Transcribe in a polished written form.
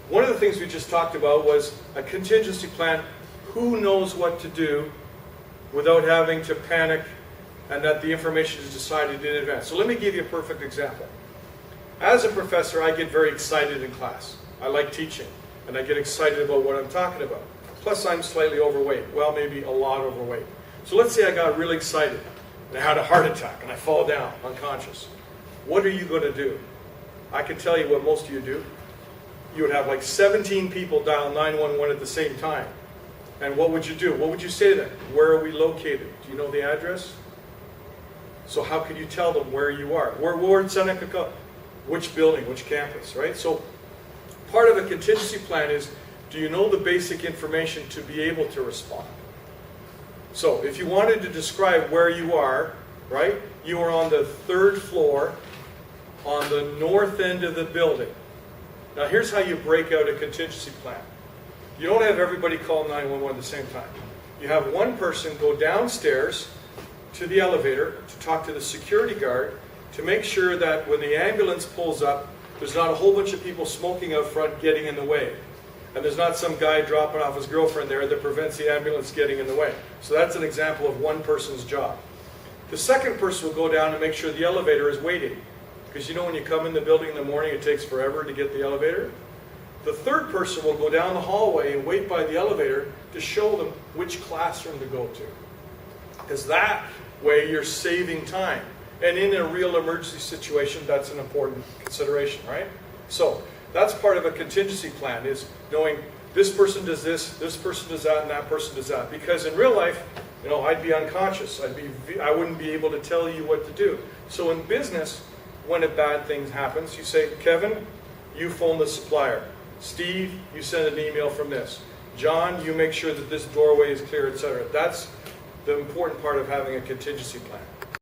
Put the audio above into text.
One of the things we just talked about was a contingency plan. Who knows what to do without having to panic and that the information is decided in advance? So let me give you a perfect example. As a professor, I get very excited in class. I like teaching, and I get excited about what I'm talking about. Plus, I'm slightly overweight. Well, maybe a lot overweight. So let's say I got really excited, and I had a heart attack, and I fall down unconscious. What are you going to do? I can tell you what most of you do. You would have like 17 people dial 911 at the same time. And what would you do? What would you say to them? Where are we located? Do you know the address? So how could you tell them where you are? We're in Seneca, which building, which campus, right? So part of a contingency plan is, do you know the basic information to be able to respond? So if you wanted to describe where you are, right? You are on the 3rd floor on the north end of the building. Now here's how you break out a contingency plan. You don't have everybody call 911 at the same time. You have one person go downstairs to the elevator to talk to the security guard to make sure that when the ambulance pulls up, there's not a whole bunch of people smoking out front getting in the way. And there's not some guy dropping off his girlfriend there that prevents the ambulance getting in the way. So that's an example of one person's job. The second person will go down and make sure the elevator is waiting. Because you know when you come in the building in the morning, it takes forever to get the elevator. The third person will go down the hallway and wait by the elevator to show them which classroom to go to. Because that way you're saving time. And in a real emergency situation, that's an important consideration, right? So that's part of a contingency plan, is knowing this person does this person does that, and that person does that. Because in real life, you know, I'd be unconscious. I wouldn't be able to tell you what to do. So in business, when a bad thing happens, you say, Kevin, you phone the supplier. Steve, you send an email from this. John, you make sure that this doorway is clear, etc. That's the important part of having a contingency plan.